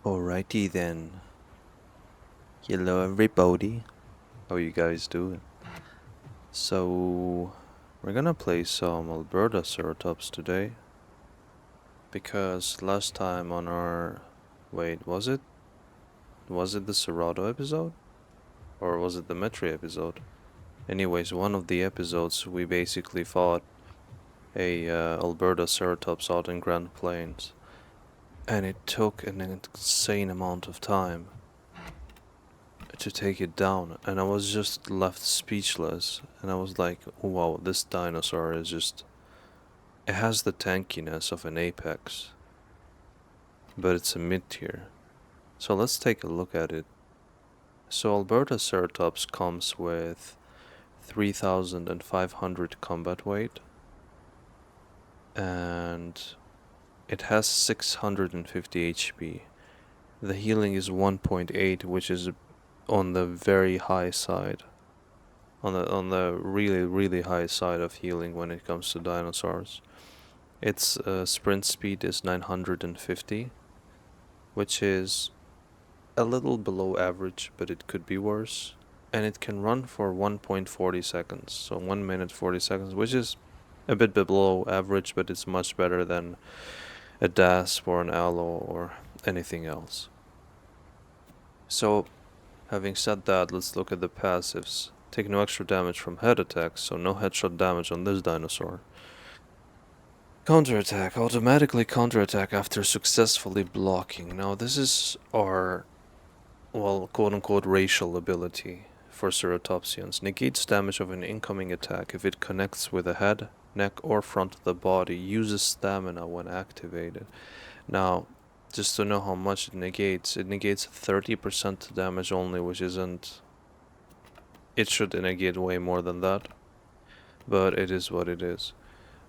Alrighty then. Hello everybody. How you guys doing? So we're gonna play some Alberta Ceratops today. Because last time on our wait, was it the Serato episode? Or was it the Metri episode? Anyways, one of the episodes we basically fought a Alberta Ceratops out in Grand Plains. And it took an insane amount of time to take it down, and I was just left speechless. And I was like, wow, this dinosaur is just. It has the tankiness of an apex, but it's a mid tier. So let's take a look at it. So Alberta Ceratops comes with 3,500 combat weight, and it has 650 HP. The healing is 1.8, which is on the very high side. On the really high side of healing when it comes to dinosaurs. Its sprint speed is 950, which is a little below average, but it could be worse. And it can run for 1.40 seconds, so 1 minute 40 seconds, which is a bit below average, but it's much better than a DASP or an Allo or anything else. So, having said that, let's look at the passives. Take no extra damage from head attacks, so no headshot damage on this dinosaur. Counterattack. Automatically counterattack after successfully blocking. Now this is our, well, quote-unquote racial ability for ceratopsians. Negates damage of an incoming attack if it connects with the head, neck, or front of the body. Uses stamina when activated. Now, just to know how much it negates 30% damage only, which isn't... It should negate way more than that, but it is what it is.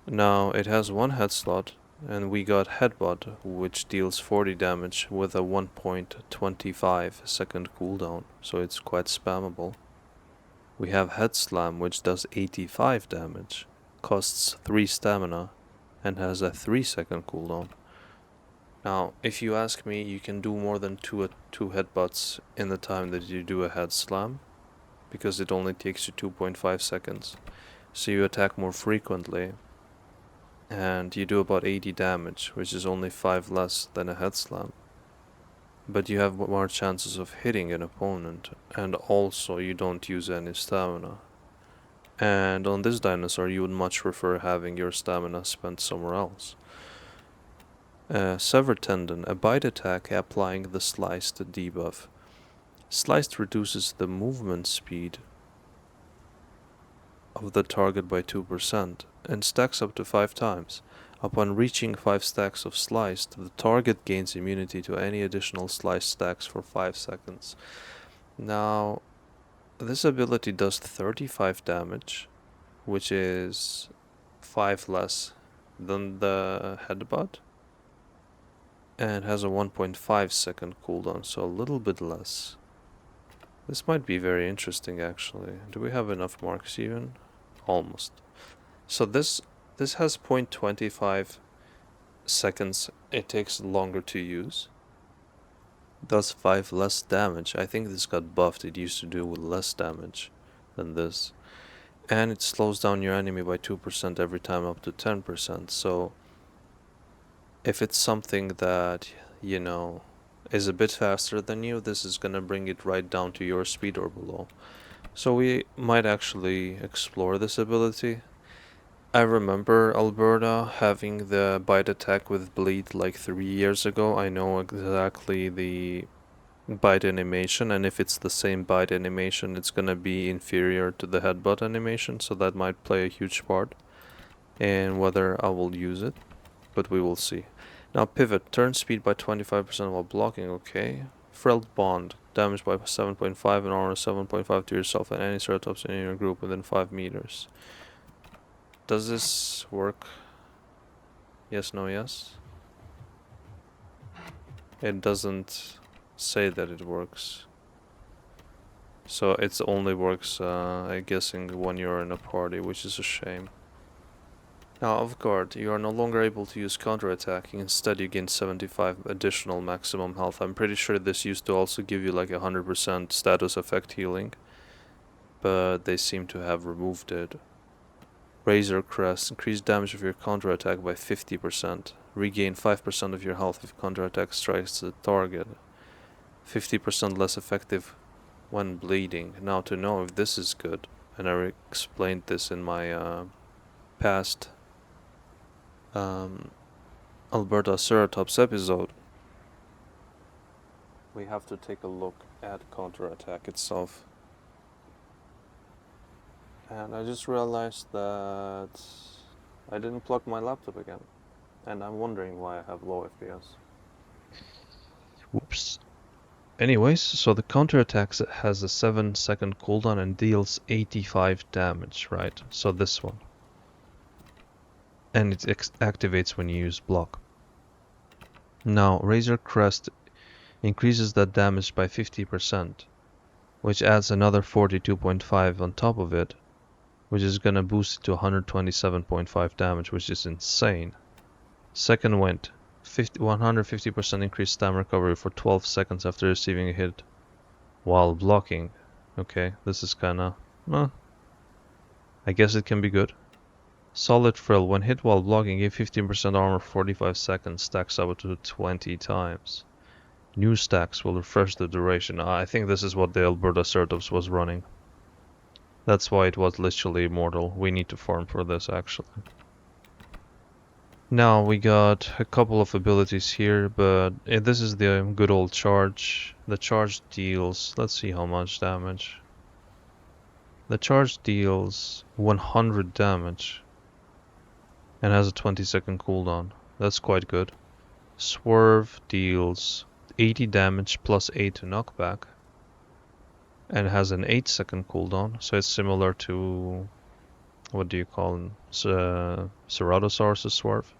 Now, it has one head slot, and we got Headbutt, which deals 40 damage with a 1.25 second cooldown, so it's quite spammable. We have Head Slam, which does 85 damage, costs 3 stamina, and has a 3-second cooldown. Now, if you ask me, you can do more than two headbutts in the time that you do a Head Slam, because it only takes you 2.5 seconds, so you attack more frequently. And you do about 80 damage, which is only 5 less than a head slam. But you have more chances of hitting an opponent, and also you don't use any stamina. And on this dinosaur, you would much prefer having your stamina spent somewhere else. Severed Tendon, a bite attack applying the Sliced debuff. Sliced reduces the movement speed of the target by 2%, and stacks up to 5 times. Upon reaching 5 stacks of Sliced, the target gains immunity to any additional Sliced stacks for 5 seconds. Now, this ability does 35 damage, which is 5 less than the Headbutt, and has a 1.5 second cooldown, so a little bit less. This might be very interesting, actually. Do we have enough marks even? Almost. So this has 0.25 seconds. It takes longer to use. Does 5 less damage. I think this got buffed. It used to do with less damage than this. And it slows down your enemy by 2% every time up to 10%. So if it's something that, you know, is a bit faster than you, this is gonna bring it right down to your speed or below. So we might actually explore this ability. I remember Alberta having the bite attack with bleed like 3 years ago. I know exactly the bite animation, and if it's the same bite animation, it's gonna be inferior to the headbutt animation, so that might play a huge part in whether I will use it, but we will see. Now pivot, turn speed by 25% while blocking, okay. Frelt Bond, damage by 7.5 and armor 7.5 to yourself and any ceratops in your group within 5 meters. Does this work? Yes, no, yes? It doesn't say that it works. So it only works, I'm guessing, when you're in a party, which is a shame. Now, off guard, you are no longer able to use counterattacking. Instead, you gain 75 additional maximum health. I'm pretty sure this used to also give you like 100% status effect healing, but they seem to have removed it. Razor Crest, increase damage of your counterattack by 50%. Regain 5% of your health if counterattack strikes the target. 50% less effective when bleeding. Now, to know if this is good, and I explained this in my past Alberta Ceratops episode, we have to take a look at counterattack itself. And I just realized that I didn't plug my laptop again, and I'm wondering why I have low FPS. Whoops. Anyways, so the counterattack has a 7-second cooldown and deals 85 damage, right? So this one. And it activates when you use block. Now, Razor Crest increases that damage by 50%, which adds another 42.5 on top of it, which is gonna boost it to 127.5 damage, which is insane. Second wind, 150% increased stam recovery for 12 seconds after receiving a hit while blocking. Okay, this is kinda... I guess it can be good. Solid Frill, when hit while blocking, give 15% armor for 45 seconds, stacks up to 20 times. New stacks will refresh the duration. I think this is what the Alberta Ceratops was running. That's why it was literally immortal. We need to farm for this, actually. Now we got a couple of abilities here, but this is the good old charge. The charge deals... let's see how much damage. The charge deals 100 damage and has a 20-second cooldown. That's quite good. Swerve deals 80 damage plus 8 to knockback and has an 8-second cooldown, so it's similar to... what do you call them? Ceratosaurus' Swerve.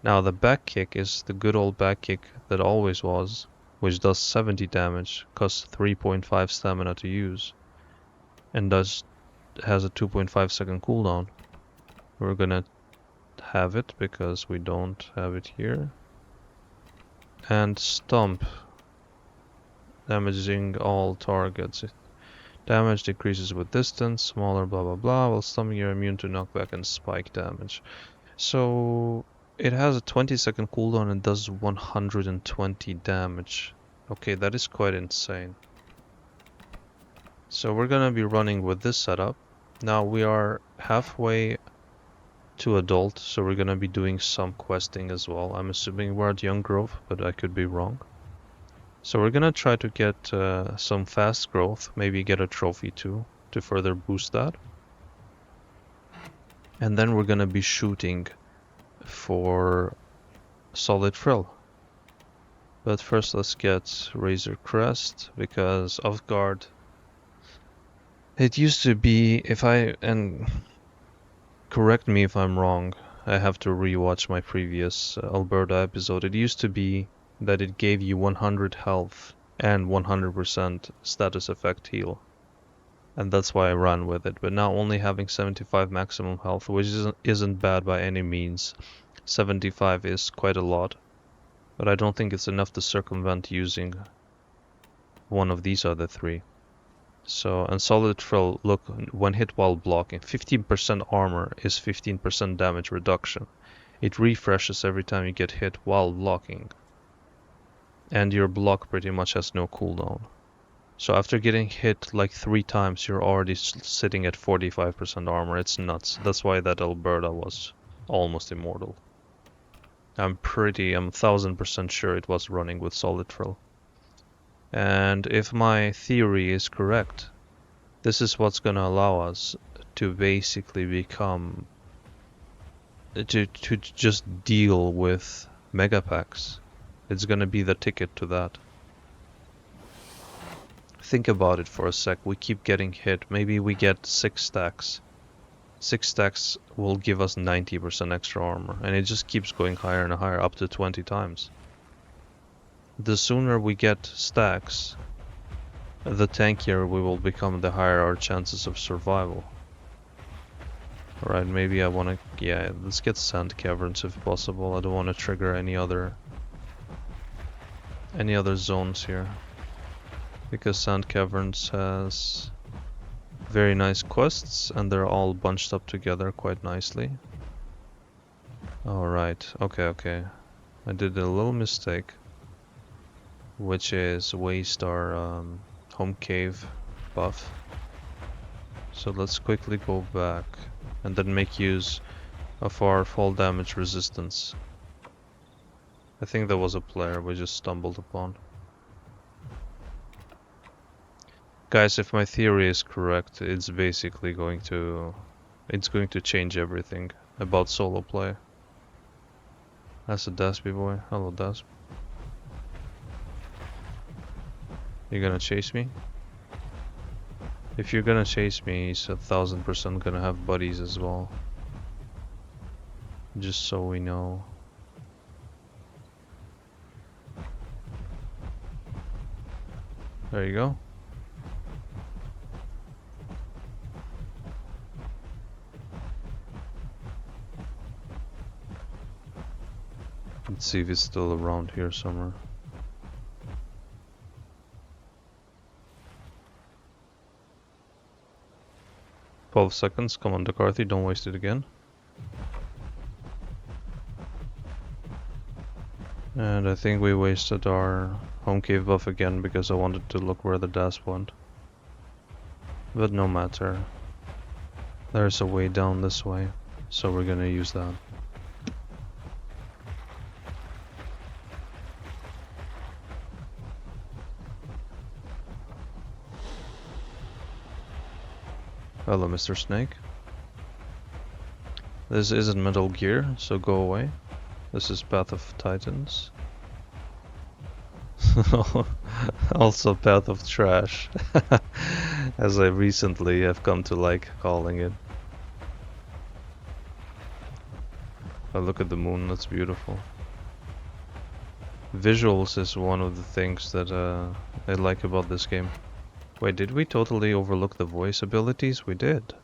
Now the back kick is the good old back kick that always was, which does 70 damage, costs 3.5 stamina to use, and has a 2.5 second cooldown. We're gonna have it because we don't have it here. And Stomp, damaging all targets. Damage decreases with distance, smaller blah blah blah, while stomping you're immune to knockback and spike damage. So it has a 20-second cooldown and does 120 damage. Okay, that is quite insane. So we're gonna be running with this setup. Now we are halfway to adult, so we're gonna be doing some questing as well. I'm assuming we're at Young Growth, but I could be wrong. So we're gonna try to get some fast growth, maybe get a trophy too, to further boost that. And then we're gonna be shooting for Solid Frill. But first let's get Razor Crest, because off guard. It used to be, and correct me if I'm wrong, I have to rewatch my previous Alberta episode. It used to be that it gave you 100 health and 100% status effect heal. And that's why I ran with it. But now only having 75 maximum health, which isn't bad by any means. 75 is quite a lot. But I don't think it's enough to circumvent using one of these other three. So, and Solid Frill, look, when hit while blocking, 15% armor is 15% damage reduction. It refreshes every time you get hit while blocking. And your block pretty much has no cooldown. So after getting hit like 3 times, you're already sitting at 45% armor. It's nuts. That's why that Alberta was almost immortal. I'm 1000% sure it was running with Solid Frill. And if my theory is correct, this is what's gonna allow us to basically become... to just deal with Megapacks. It's gonna be the ticket to that. Think about it for a sec. We keep getting hit. Maybe we get 6 stacks. 6 stacks will give us 90% extra armor. And it just keeps going higher and higher, up to 20 times. The sooner we get stacks, the tankier we will become, the higher our chances of survival. Right, maybe I wanna... Yeah, let's get sand caverns if possible. I don't wanna trigger any other zones here. Because sand caverns has very nice quests and they're all bunched up together quite nicely. Alright, okay. I did a little mistake, which is waste our home cave buff. So let's quickly go back and then make use of our fall damage resistance. I think there was a player we just stumbled upon. Guys, if my theory is correct, it's basically going to change everything about solo play. That's a Daspy boy. Hello, Dasp. You gonna chase me? If you're gonna chase me, he's 1000% gonna have buddies as well. Just so we know. There you go. Let's see if it's still around here somewhere. "12 seconds, come on Dakarthy, don't waste it again." And I think we wasted our home cave buff again because I wanted to look where the Dasp went. But no matter. There's a way down this way, so we're gonna use that. Hello, Mr. Snake. This isn't Metal Gear, so go away. This is Path of Titans. Also Path of Trash, as I recently have come to like calling it. Oh, look at the moon, that's beautiful. Visuals is one of the things that I like about this game. Wait, did we totally overlook the voice abilities? We did.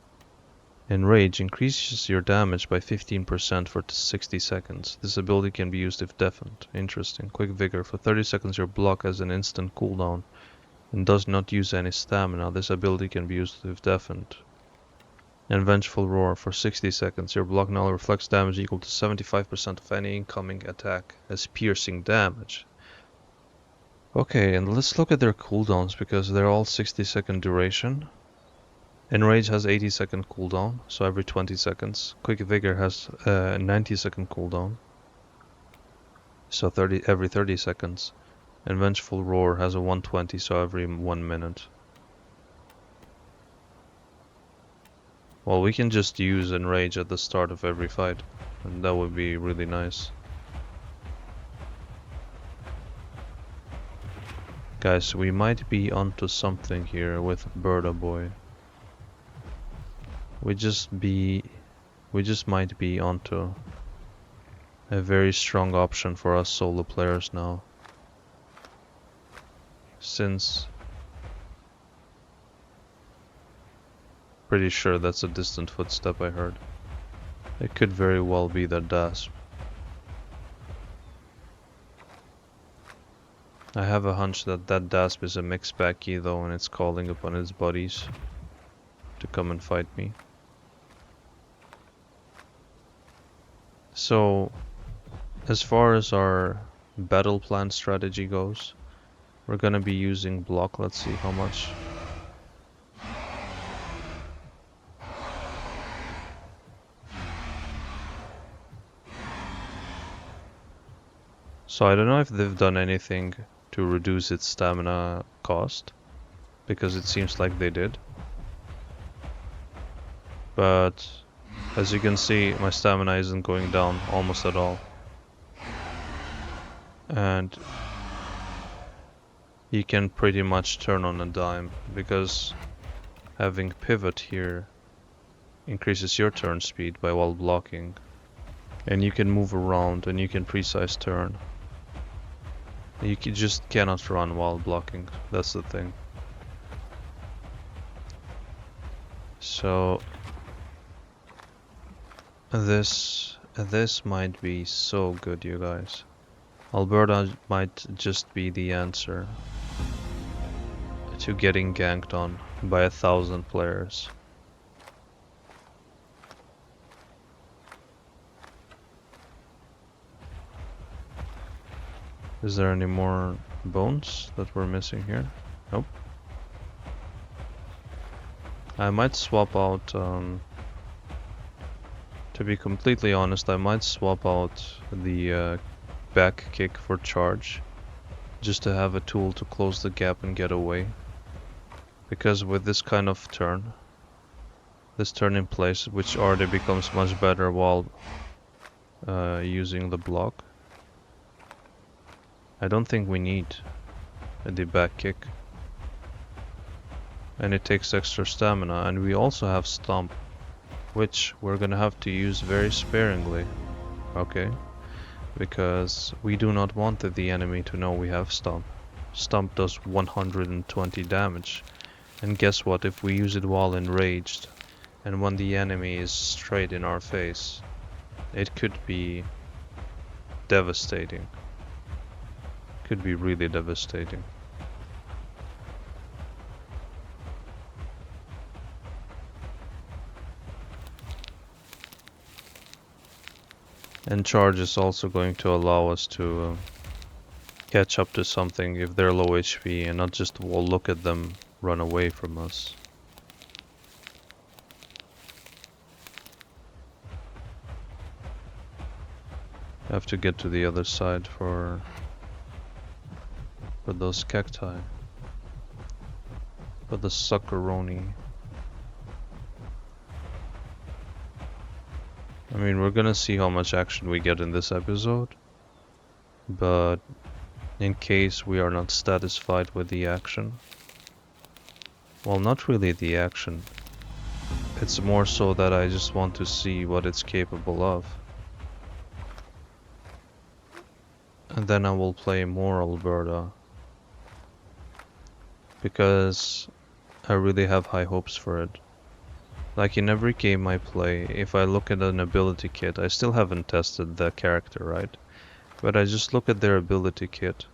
Enrage increases your damage by 15% for 60 seconds. This ability can be used if deafened. Interesting. Quick Vigor. For 30 seconds your block has an instant cooldown and does not use any stamina. This ability can be used if deafened. And Vengeful Roar. For 60 seconds your block now reflects damage equal to 75% of any incoming attack as piercing damage. Okay, and let's look at their cooldowns because they're all 60-second duration. Enrage has 80-second cooldown, so every 20 seconds. Quick Vigor has a 90-second cooldown, so every 30 seconds. And Vengeful Roar has a 120, so every 1 minute. Well, we can just use Enrage at the start of every fight, and that would be really nice. Guys, we might be onto something here with Alberta boy. We just might be onto a very strong option for us solo players now. Since pretty sure that's a distant footstep I heard. It could very well be the Dasp. I have a hunch that Dasp is a Mixpack key though, and it's calling upon its buddies to come and fight me. So, as far as our battle plan strategy goes, we're gonna be using block. Let's see how much. So I don't know if they've done anything to reduce its stamina cost, because it seems like they did. But as you can see, my stamina isn't going down almost at all. And you can pretty much turn on a dime, because having pivot here increases your turn speed by while blocking. And you can move around and you can precise turn. You just cannot run while blocking, that's the thing. So This might be so good, you guys. Alberta might just be the answer to getting ganked on by 1,000 players. Is there any more bones that we're missing here? Nope. I might swap out, to be completely honest, I might swap out the back kick for charge, just to have a tool to close the gap and get away. Because with this kind of turn, this turn in place, which already becomes much better while using the block, I don't think we need the back kick. And it takes extra stamina, and we also have stomp, which we're gonna have to use very sparingly, okay? Because we do not want the enemy to know we have stomp. Stomp does 120 damage, and guess what, if we use it while enraged, and when the enemy is straight in our face, it could be devastating. Could be really devastating. And charge is also going to allow us to catch up to something if they're low HP and not just look at them run away from us. I have to get to the other side for those cacti. For the suckeroni. I mean, we're gonna see how much action we get in this episode, but in case we are not satisfied with the action, well, not really the action, it's more so that I just want to see what it's capable of. And then I will play more Alberta, because I really have high hopes for it. Like in every game I play, if I look at an ability kit, I still haven't tested the character, right? But I just look at their ability kit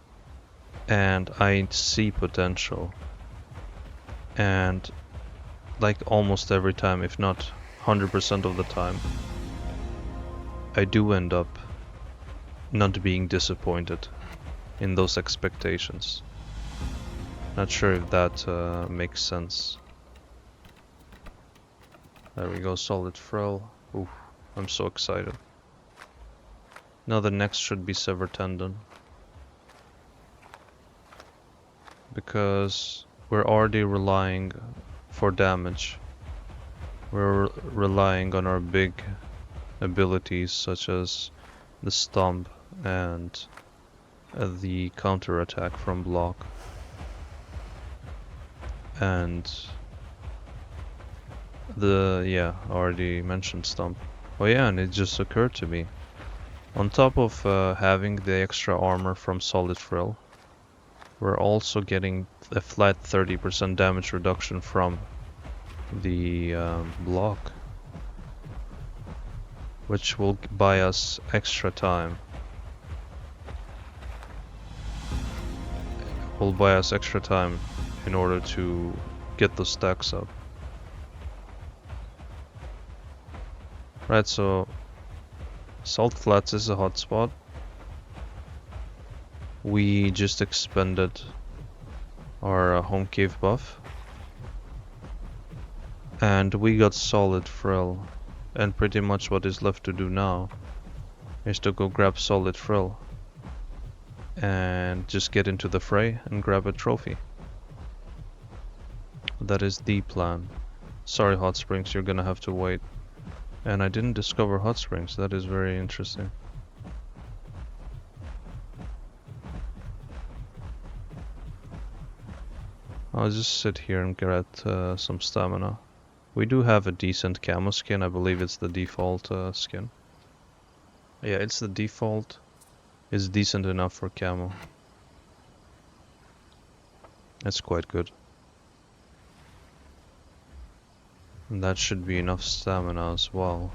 and I see potential. And like almost every time, if not 100% of the time, I do end up not being disappointed in those expectations. Not sure if that makes sense. There we go, solid frill. Ooh, I'm so excited. Now the next should be sever tendon. Because we're already relying for damage. We're relying on our big abilities such as the stomp and the counter attack from block. And already mentioned stomp. Oh yeah, and it just occurred to me. On top of having the extra armor from solid frill, we're also getting a flat 30% damage reduction from the block, which will buy us extra time. Will buy us extra time in order to get the stacks up. Right, so Salt Flats is a hotspot. We just expended our home cave buff. And we got solid frill. And pretty much what is left to do now is to go grab solid frill. And just get into the fray and grab a trophy. That is the plan. Sorry Hot Springs, you're gonna have to wait. And I didn't discover hot springs, that is very interesting. I'll just sit here and get some stamina. We do have a decent camo skin, I believe it's the default skin. Yeah, it's the default. It's decent enough for camo. It's quite good. And that should be enough stamina as well.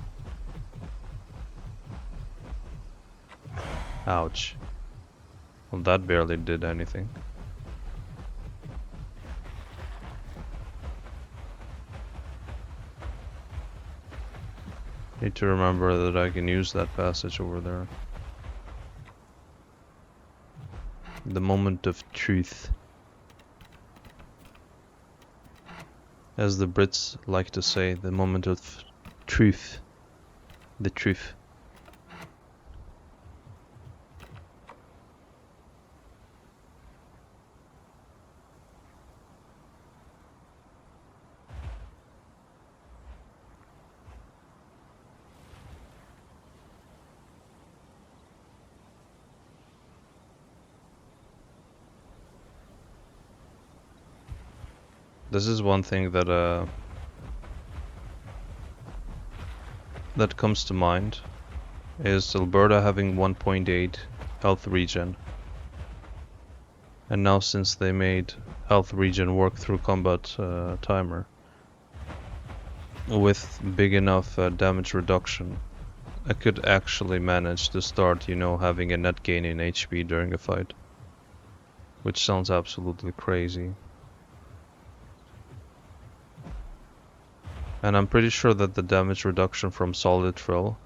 Ouch. Well, that barely did anything. Need to remember that I can use that passage over there. The moment of truth. As the Brits like to say, the moment of truth. The truth. This is one thing that that comes to mind, is Alberta having 1.8 health regen. And now since they made health regen work through combat timer, with big enough damage reduction, I could actually manage to start, having a net gain in HP during a fight. Which sounds absolutely crazy. And I'm pretty sure that the damage reduction from solid drill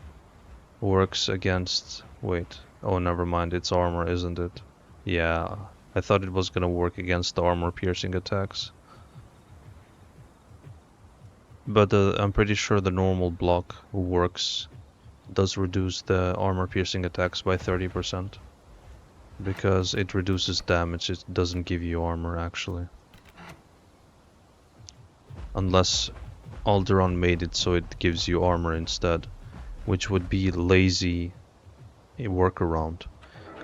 works against... Wait. Oh, never mind. It's armor, isn't it? Yeah. I thought it was gonna work against the armor piercing attacks. But I'm pretty sure the normal block does reduce the armor piercing attacks by 30%. Because it reduces damage, it doesn't give you armor actually. Unless Alderaan made it so it gives you armor instead, which would be lazy a workaround,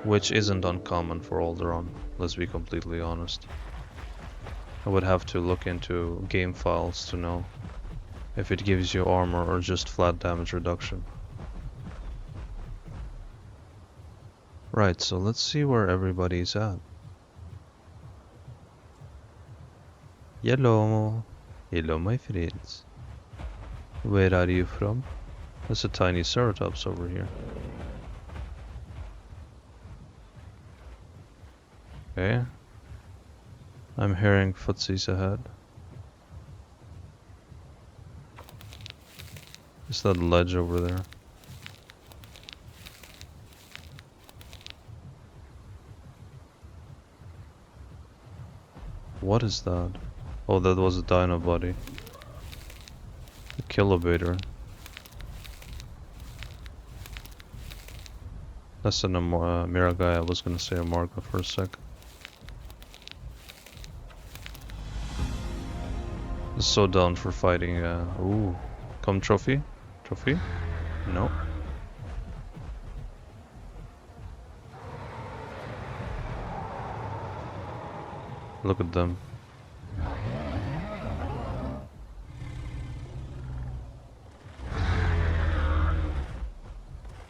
which isn't uncommon for Alderaan, let's be completely honest. I would have to look into game files to know if it gives you armor or just flat damage reduction. Right, so let's see where everybody's at. Hello. Hello, my friends. Where are you from? There's a tiny Ceratops over here. Okay. I'm hearing footsies ahead. Is that ledge over there? What is that? Oh, that was a dino body. A kilobator. That's a Miragaia. I was gonna say a Marga for a sec. I'm so down for fighting. Ooh. Come trophy? Trophy? No. Look at them.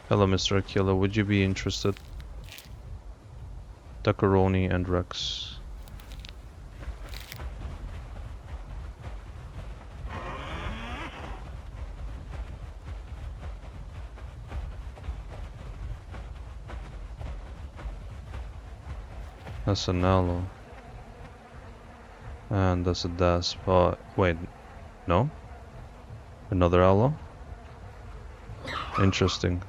Hello, Mr. Aquila. Would you be interested? Dakarthy and Rex. That's a Nalo. And that's a Dasp. Oh, wait. No? Another Aloe? Interesting.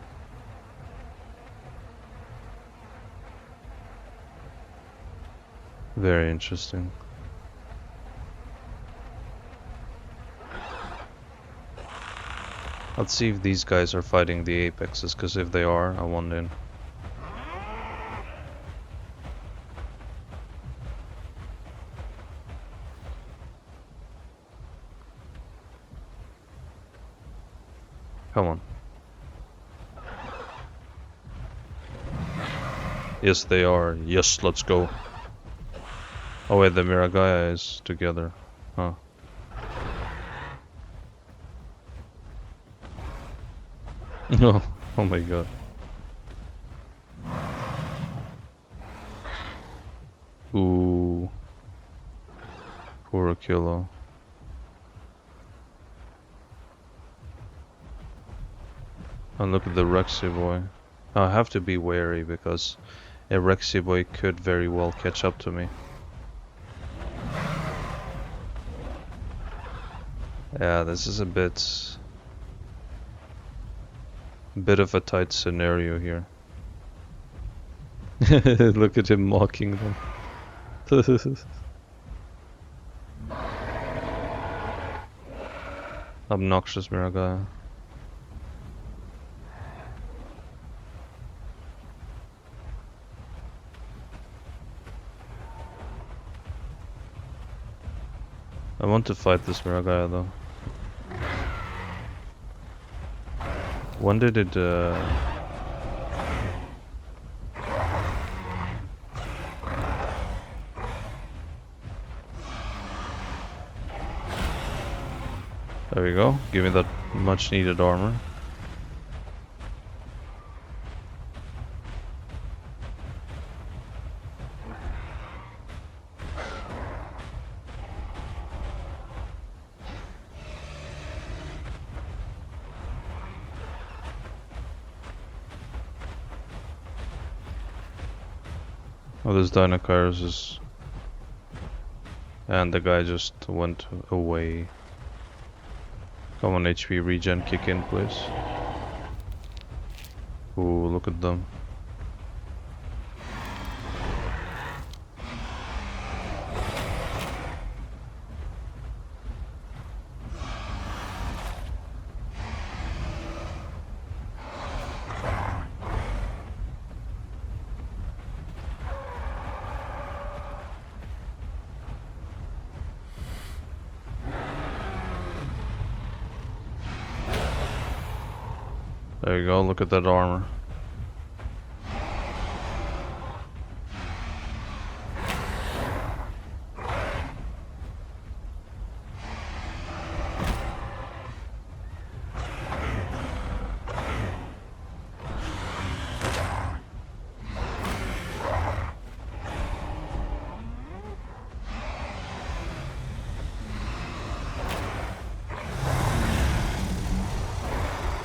Very interesting. Let's see if these guys are fighting the apexes, because if they are, I want in. Come on. Yes, they are. Yes, let's go. Oh wait, the Miragaia is together. Huh. No. Oh my god. Ooh. Poor Aquila. And look at the Rexy boy. I have to be wary because a Rexy boy could very well catch up to me. Yeah, this is a bit of a tight scenario here. Look at him mocking them. Obnoxious Miragaia. I want to fight this Miragaia though. When did it There we go. Give me that much needed armor. Oh, this Dakarthy is... And the guy just went away. Come on, HP regen, kick in, please. Ooh, look at them. There you go, look at that armor.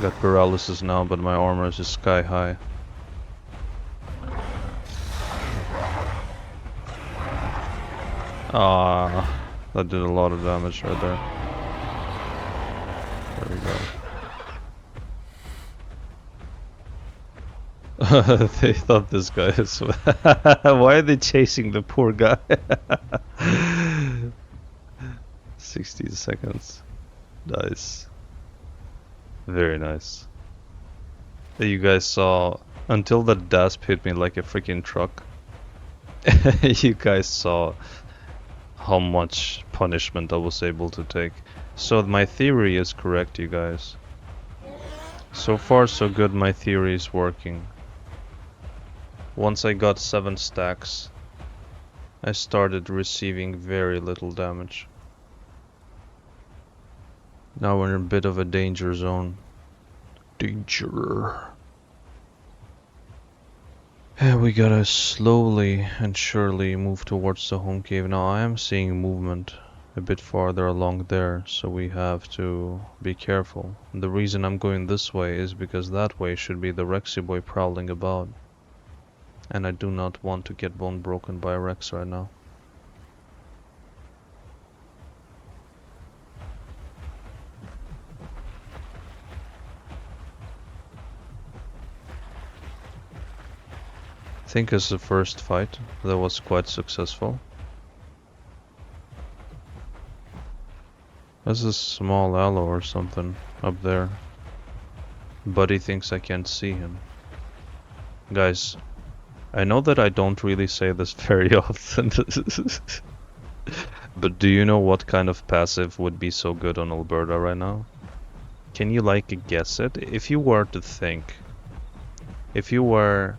Got paralysis now, but my armor is just sky high. Ah, that did a lot of damage right there. There we go. They thought this guy is... Why are they chasing the poor guy? 60 seconds. Nice. Very nice. You guys saw, until the dasp hit me like a freaking truck, you guys saw how much punishment I was able to take. So my theory is correct, you guys. So far so good, my theory is working. Once I got 7 stacks, I started receiving very little damage. Now we're in a bit of a danger zone. Danger. Yeah, we gotta slowly and surely move towards the home cave. Now I am seeing movement a bit farther along there, so we have to be careful. And the reason I'm going this way is because that way should be the Rexy boy prowling about. And I do not want to get bone broken by a Rex right now. I think as the first fight, that was quite successful. There's a small aloe or something up there. Buddy thinks I can't see him. Guys, I know that I don't really say this very often. But do you know what kind of passive would be so good on Alberta right now? Can you like guess it? If you were to think, if you were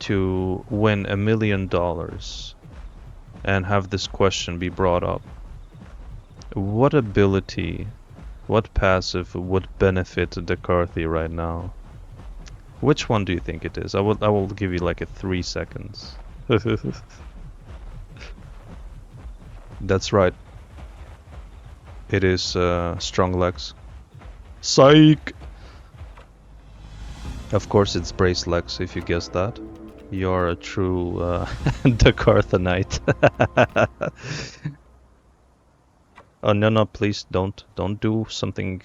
to win $1 million and have this question be brought up, what ability, what passive would benefit Dakarthy right now? Which one do you think it is? I will give you like a 3 seconds. That's right. It is strong legs. Psych! Of course, it's Bracelex, if you guessed that. You're a true Dakarthanite. Oh, no, please don't do something.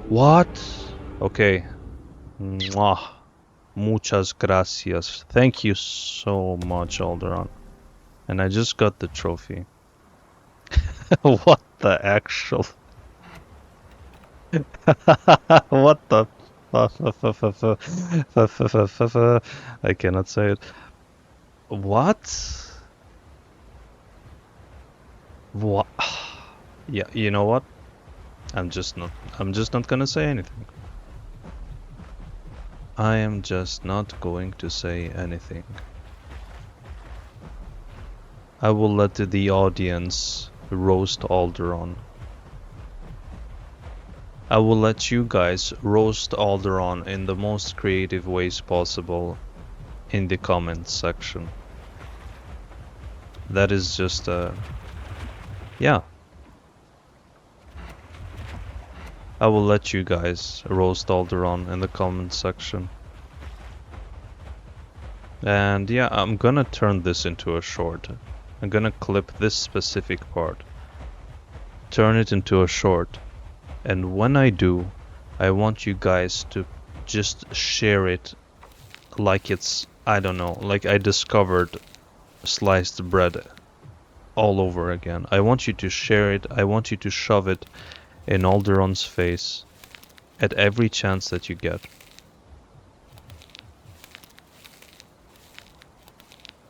What? Okay. Mwah. Muchas gracias. Thank you so much, Alderon. And I just got the trophy. What the actual? What the? I cannot say it. What? What? Yeah, you know what? I'm just not gonna say anything. I am just not going to say anything. I will let the audience roast Alderon. I will let you guys roast Alderon in the most creative ways possible in the comments section. That is just yeah. I will let you guys roast Alderon in the comments section. And yeah, I'm gonna turn this into a short. I'm gonna clip this specific part, turn it into a short, and when I do, I want you guys to just share it like it's, I don't know, like I discovered sliced bread all over again. I want you to share it, I want you to shove it in Alderon's face at every chance that you get.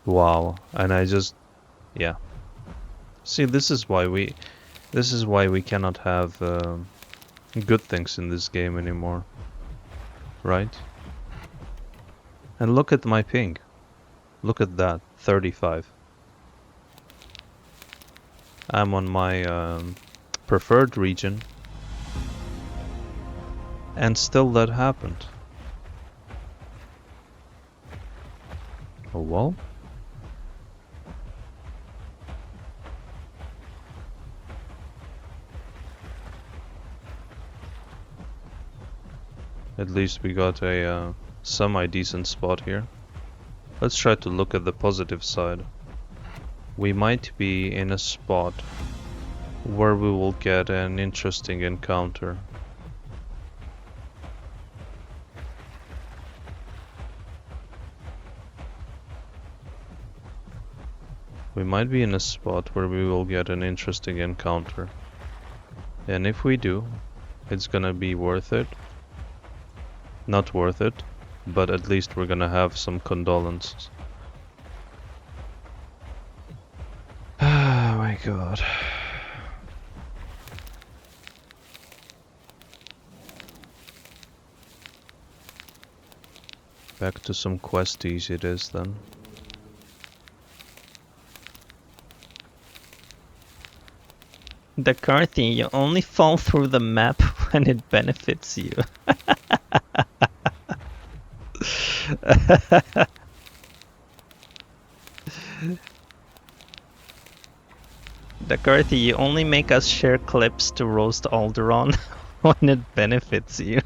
Wow, and I just, yeah. See, this is why we cannot have good things in this game anymore, right? And look at my ping. Look at that, 35. I'm on my preferred region, and still that happened. Oh well. At least we got a semi-decent spot here. Let's try to look at the positive side. We might be in a spot where we will get an interesting encounter. We might be in a spot where we will get an interesting encounter. And if we do, it's gonna be worth it. Not worth it, but at least we're gonna have some condolences. Oh my god. Back to some questies it is then. Dakarthy, you only fall through the map when it benefits you. Dakarthy, you only make us share clips to roast Alderon when it benefits you.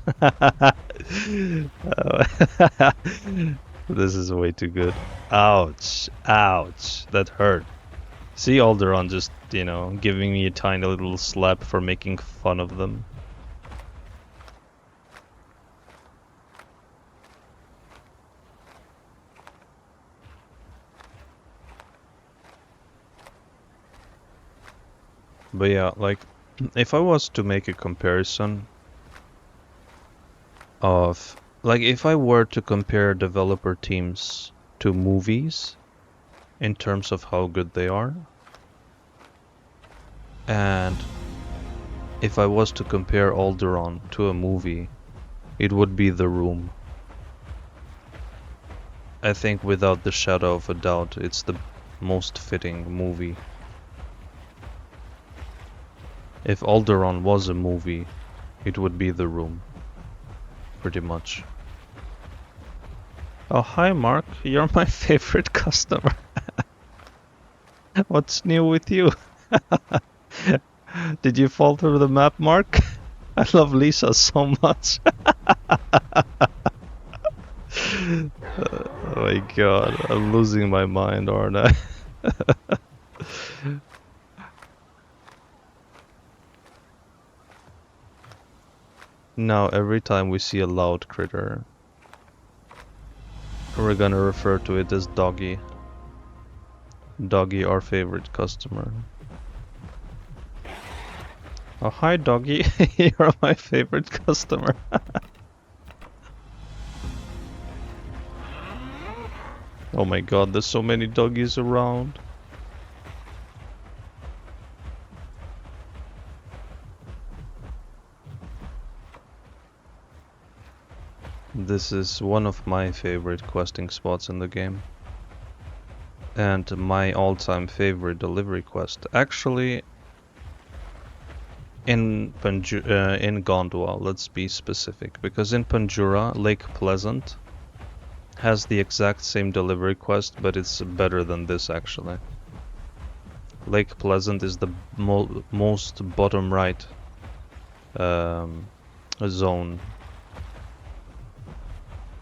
This is way too good. Ouch. Ouch. That hurt. See Alderon just, you know, giving me a tiny little slap for making fun of them. But yeah, like, if I was to make a comparison of, like, if I were to compare developer teams to movies in terms of how good they are, and if I was to compare Alderon to a movie, it would be The Room. I think without the shadow of a doubt, it's the most fitting movie. If Alderon was a movie, it would be The Room. Pretty much. Oh, hi Mark, you're my favorite customer. What's new with you? Did you fall through the map, Mark? I love Lisa so much. Oh my god, I'm losing my mind, aren't I? Now, every time we see a loud critter, we're gonna refer to it as Doggy. Doggy, our favorite customer. Oh, hi, Doggy. You're my favorite customer. Oh my god, there's so many doggies around. This is one of my favorite questing spots in the game. And my all-time favorite delivery quest. Actually, in Gondwa, let's be specific. Because in Panjura, Lake Pleasant has the exact same delivery quest, but it's better than this actually. Lake Pleasant is the most bottom right zone.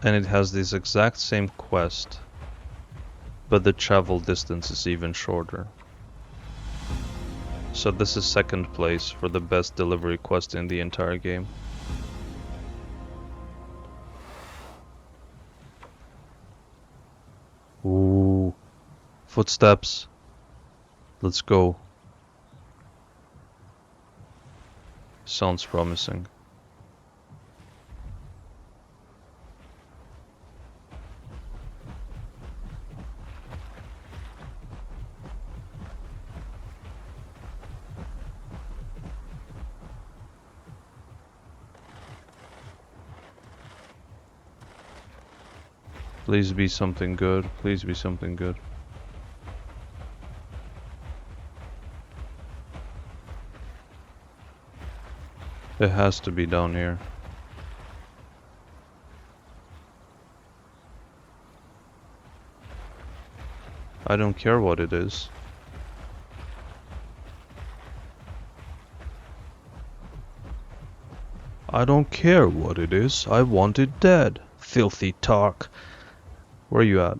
And it has this exact same quest, but the travel distance is even shorter. So this is second place for the best delivery quest in the entire game. Ooh, footsteps. Let's go. Sounds promising. Please be something good. Please be something good. It has to be down here. I don't care what it is. I don't care what it is. I want it dead. Filthy talk. Where are you at?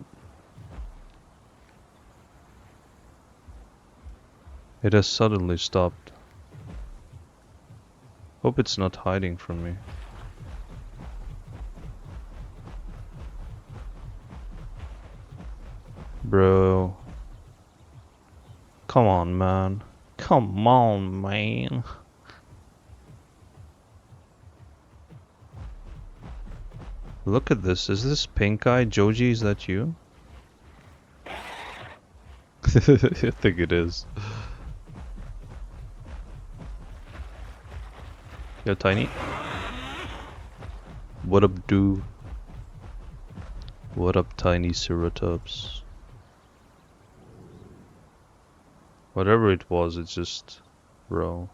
It has suddenly stopped. Hope it's not hiding from me. Bro. Come on, man. Come on, man. Look at this. Is this pink eye? Joji, is that you? I think it is. Yo, Tiny. What up, dude? What up, Tiny Ceratops? Whatever it was, it's just... Bro.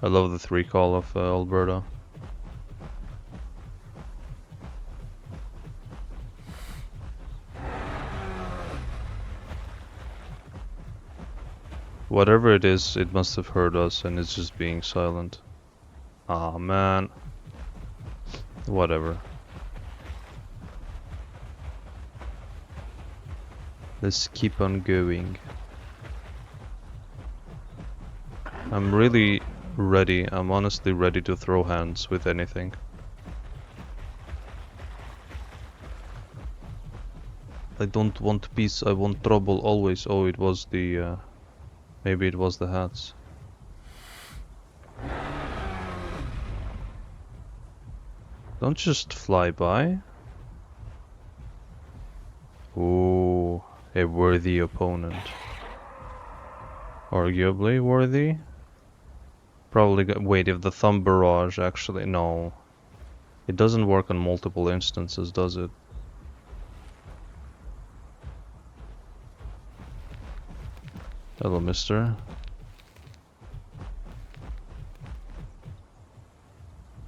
I love the 3 call of Alberta. Whatever it is, it must have heard us and it's just being silent. Aw, man. Whatever. Let's keep on going. I'm really ready. I'm honestly ready to throw hands with anything. I don't want peace, I want trouble always. Oh, it was the... maybe it was the hats. Don't just fly by. Ooh, a worthy opponent. Arguably worthy. Probably wait, if the thumb barrage actually... No. It doesn't work on multiple instances, does it? Hello, mister.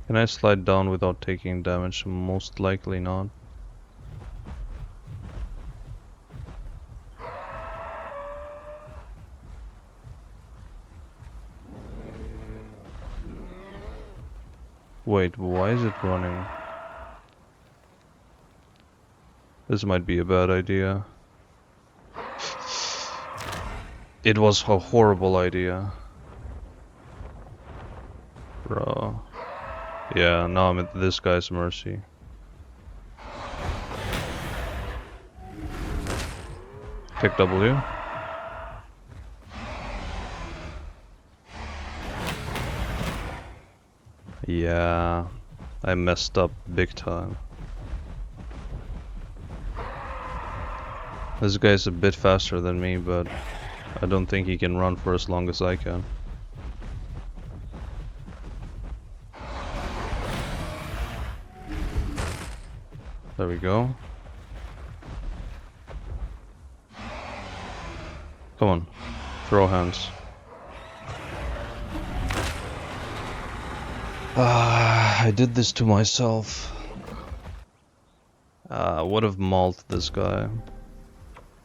Can I slide down without taking damage? Most likely not. Wait, why is it running? This might be a bad idea. It was a horrible idea. Bro. Yeah, now I'm at this guy's mercy. Pick W. Yeah, I messed up big time. This guy's a bit faster than me, but I don't think he can run for as long as I can. There we go. Come on, throw hands. I did this to myself. Would have mauled this guy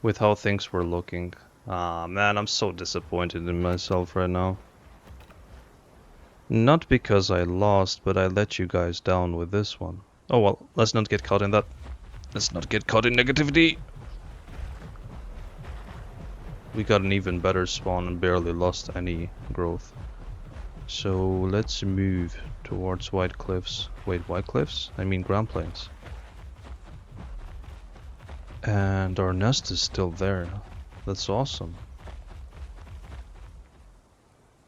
with how things were looking. Man, I'm so disappointed in myself right now. Not because I lost, but I let you guys down with this one. Oh well, let's not get caught in that. Let's not get caught in negativity. We got an even better spawn and barely lost any growth. So let's move towards White Cliffs. Wait, White Cliffs? I mean Grand Plains. And our nest is still there. That's awesome.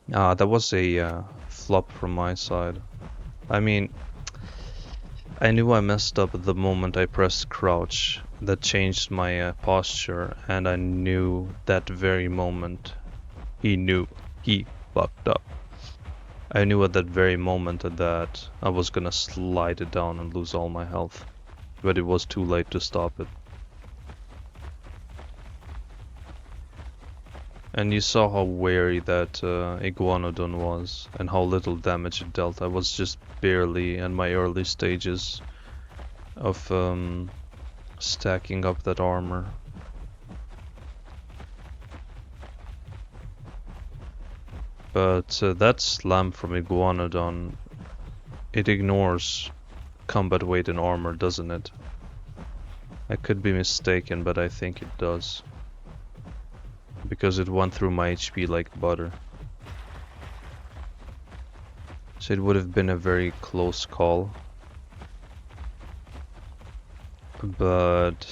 That was a flop from my side. I mean, I knew I messed up the moment I pressed crouch. That changed my posture, and I knew that very moment he knew he fucked up. I knew at that very moment that I was gonna slide it down and lose all my health, but it was too late to stop it. And you saw how wary that Iguanodon was, and how little damage it dealt. I was just barely in my early stages of stacking up that armor. But that slam from Iguanodon, it ignores combat weight and armor, doesn't it? I could be mistaken, but I think it does. Because it went through my HP like butter. So it would have been a very close call. But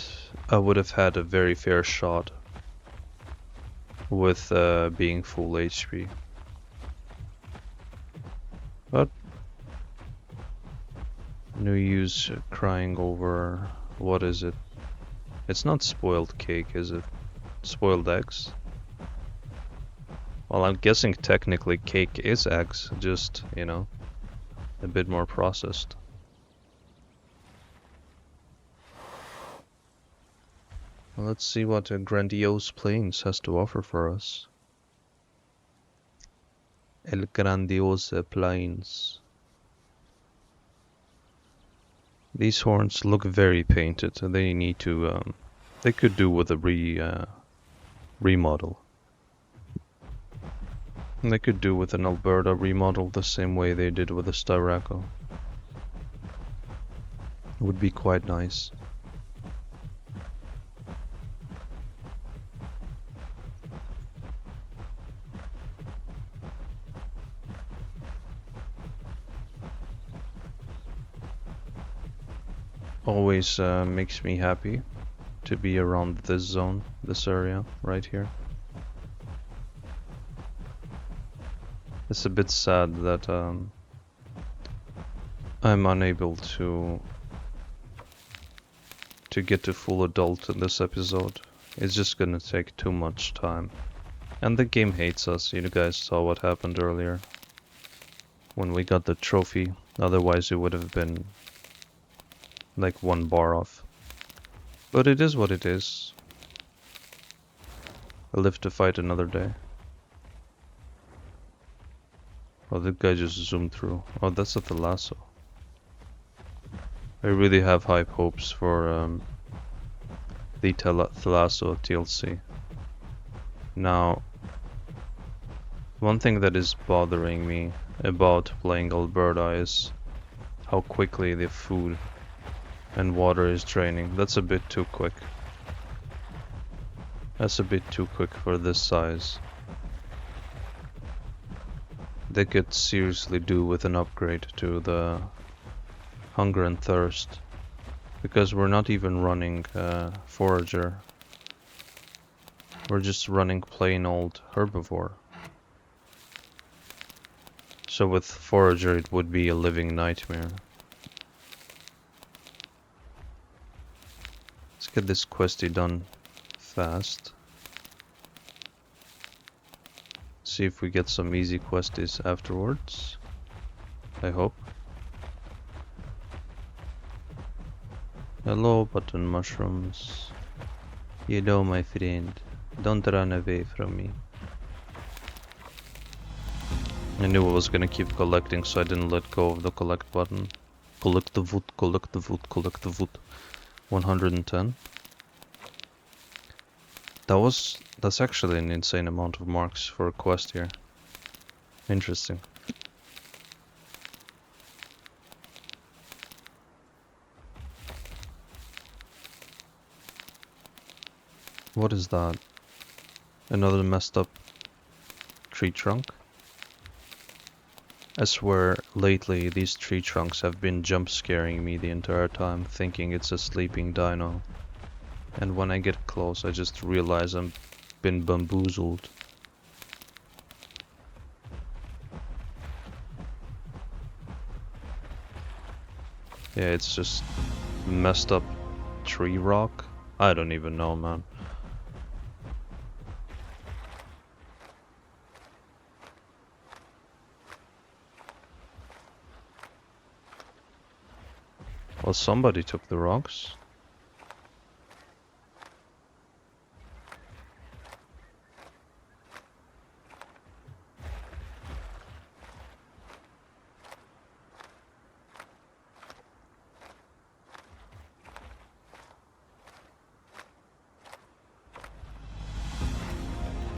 I would have had a very fair shot with being full HP. But no use crying over, what is it? It's not spoiled cake, is it? Spoiled eggs? Well, I'm guessing technically cake is eggs, just, you know, a bit more processed. Well, let's see what Grandiose Plains has to offer for us. El Grandiose Plains. These horns look very painted. They need to, they could do with a remodel. And they could do with an Alberta remodel the same way they did with the Styraco. Would be quite nice. Always makes me happy to be around this zone, this area, right here. It's a bit sad that I'm unable to get to full adult in this episode. It's just gonna take too much time. And the game hates us. You guys saw what happened earlier when we got the trophy. Otherwise it would have been like 1 bar off. But it is what it is. I live to fight another day. Oh, that guy just zoomed through. Oh, that's a Thalasso. I really have high hopes for the Thalasso TLC. Now, one thing that is bothering me about playing Alberta is how quickly the food and water is draining. That's a bit too quick. That's a bit too quick for this size. They could seriously do with an upgrade to the hunger and thirst, because we're not even running forager. We're just running plain old herbivore. So with forager it would be a living nightmare. Let's get this questy done fast. See if we get some easy questies afterwards. I hope. Hello, button mushrooms. You know, my friend, don't run away from me. I knew I was gonna keep collecting, so I didn't let go of the collect button. Collect the wood, collect the wood, collect the wood. 110. That's actually an insane amount of marks for a quest here. Interesting. What is that? Another messed up tree trunk? I swear, lately these tree trunks have been jump scaring me the entire time, thinking it's a sleeping dino. And when I get close, I just realize I've been bamboozled. Yeah, it's just messed up tree rock. I don't even know, man. Well, somebody took the rocks.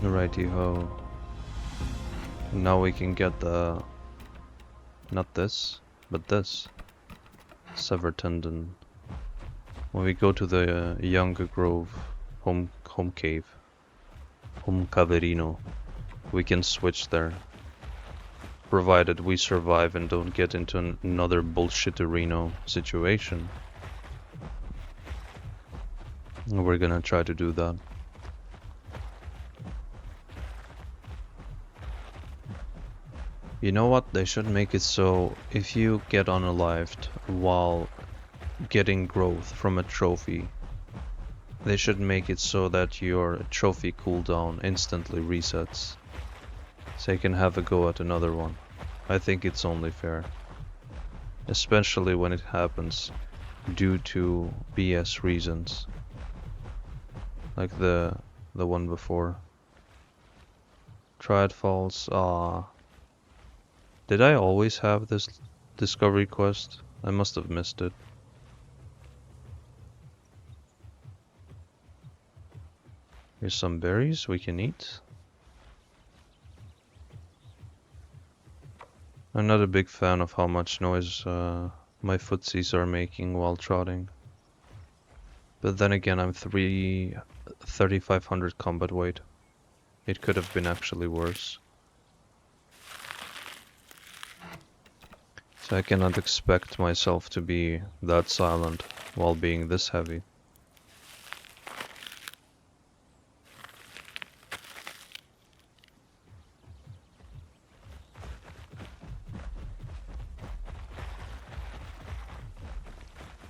Righty-ho. Now we can get the... not this, but this. Severed tendon. When we go to the Younger Grove home cave, home caverino, we can switch there, provided we survive and don't get into another bullshitterino situation. We're gonna try to do that. You know what? They should make it so if you get unalived while getting growth from a trophy, they should make it so that your trophy cooldown instantly resets, so you can have a go at another one. I think it's only fair, especially when it happens due to BS reasons, like the one before. Triad Falls. Did I always have this discovery quest? I must have missed it. Here's some berries we can eat. I'm not a big fan of how much noise my footsies are making while trotting. But then again, I'm 3,500 combat weight. It could have been actually worse. So I cannot expect myself to be that silent while being this heavy.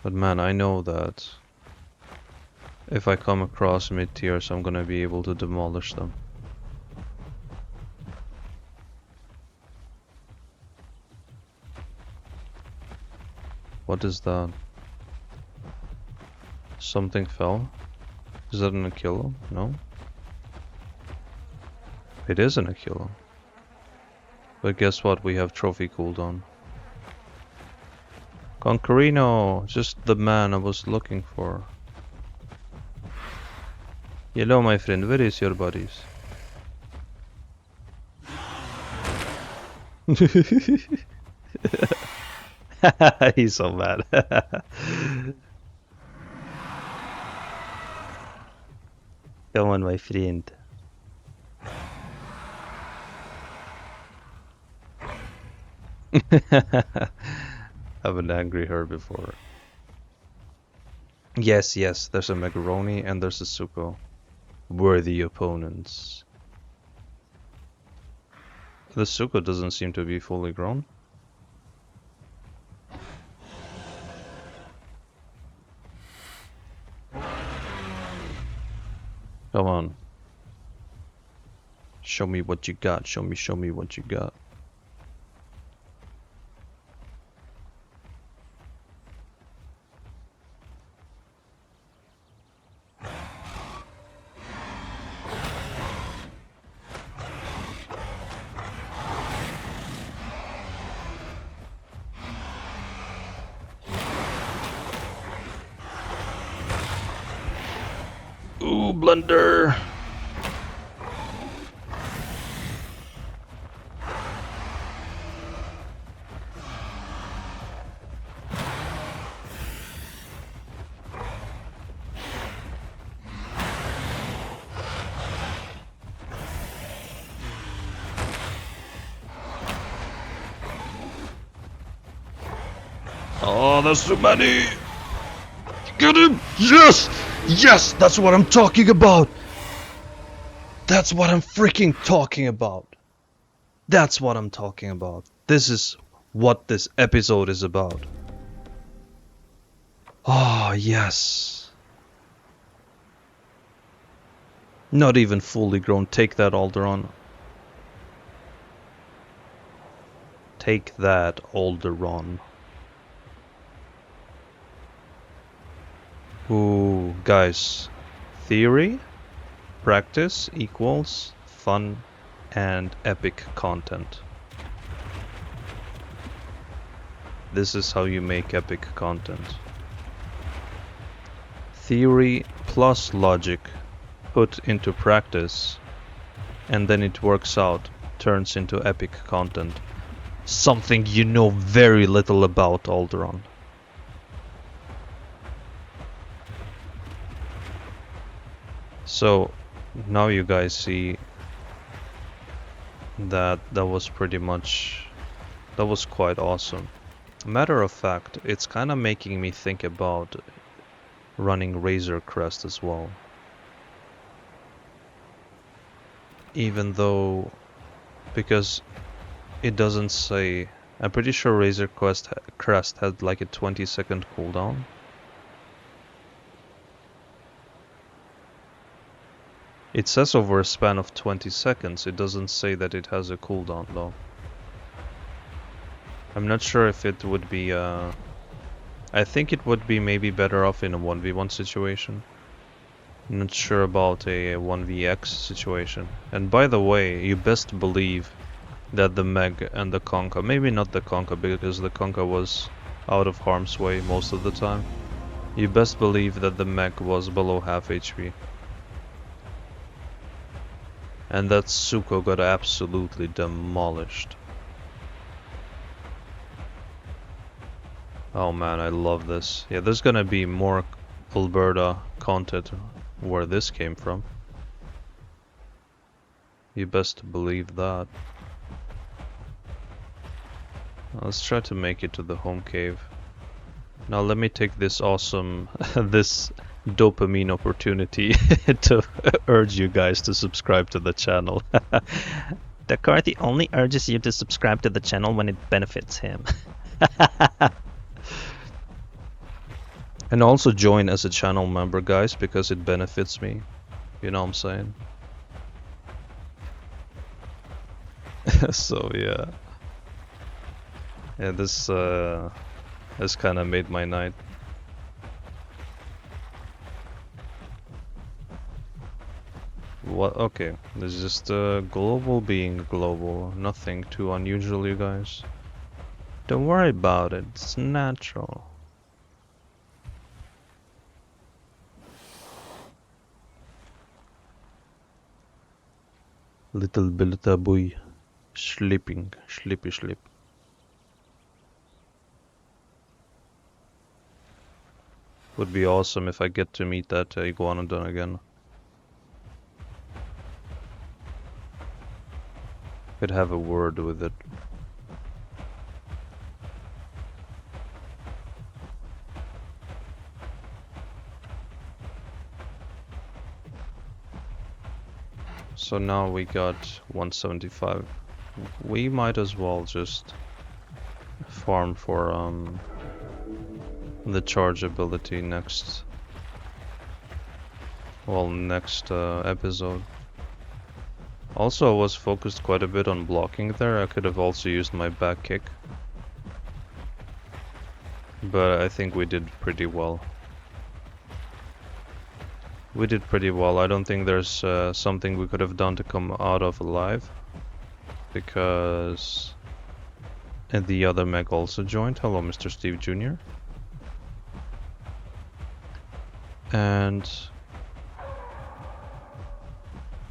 But man, I know that if I come across mid-tiers, I'm gonna be able to demolish them. What is that? Something fell? Is that an Achillo? No? It is an Achillo. But guess what? We have trophy cooldown. Conquerino! Just the man I was looking for. Hello, my friend. Where is your bodies? He's so mad. Come on, my friend. Haven't angry her before. Yes, yes, there's a Macaroni and there's a Suko. Worthy opponents. The Suko doesn't seem to be fully grown. Come on. Show me what you got. Show me what you got. Ooh, blunder. Oh, there's too many. Get him! Yes! Yes! That's what I'm talking about! That's what I'm freaking talking about! That's what I'm talking about. This is what this episode is about. Oh, yes. Not even fully grown. Take that, Alderon. Take that, Alderon. Ooh, guys. Theory, practice equals fun and epic content. This is how you make epic content. Theory plus logic put into practice, and then it works out, turns into epic content. Something you know very little about, Alderon. So now you guys see that was pretty much, that was quite awesome. Matter of fact, it's kind of making me think about running Razor Crest as well. Even though, because it doesn't say, I'm pretty sure Razor Crest had like a 20-second cooldown. It says over a span of 20 seconds, it doesn't say that it has a cooldown though. I'm not sure if it would be, I think it would be maybe better off in a 1v1 situation. I'm not sure about a 1vx situation. And by the way, you best believe that the Meg and the Conka, maybe not the Conka because the Conka was out of harm's way most of the time. You best believe that the Meg was below half HP. And that Suko got absolutely demolished. Oh man, I love this. Yeah, there's gonna be more Alberta content where this came from. You best believe that. Let's try to make it to the home cave. Now let me take this awesome, this dopamine opportunity to urge you guys to subscribe to the channel. Dakarthy only urges you to subscribe to the channel when it benefits him. And also join as a channel member, guys, because it benefits me. You know what I'm saying? So yeah. Yeah, this has kind of made my night. What? Okay, this is just global being global. Nothing too unusual, you guys. Don't worry about it. It's natural. Little Belta boy, sleeping, sleepy sleep. Would be awesome if I get to meet that Iguanodon again. Could have a word with it. So now we got 175. We might as well just farm for the charge ability next episode. Also, I was focused quite a bit on blocking there. I could have also used my back kick, but I think we did pretty well. We did pretty well. I don't think there's something we could have done to come out of alive, because the other Meg also joined. Hello, Mr. Steve Jr. And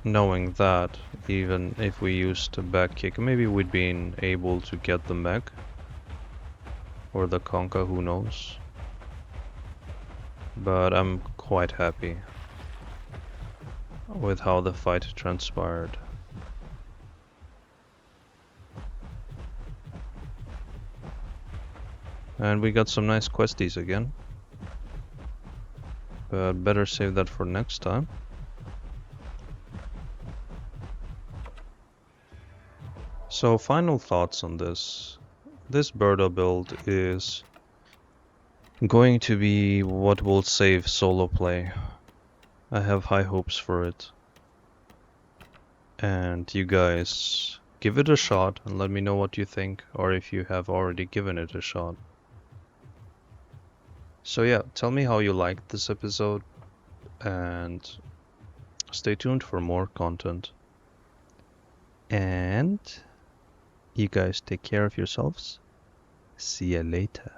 knowing that, even if we used a back kick, maybe we'd been able to get the Meg or the Conka, who knows. But I'm quite happy with how the fight transpired. And we got some nice questies again, but better save that for next time. So final thoughts on this. This Birdo build is going to be what will save solo play. I have high hopes for it. And you guys give it a shot and let me know what you think, or if you have already given it a shot. So yeah, tell me how you liked this episode, and stay tuned for more content. And you guys take care of yourselves. See ya later.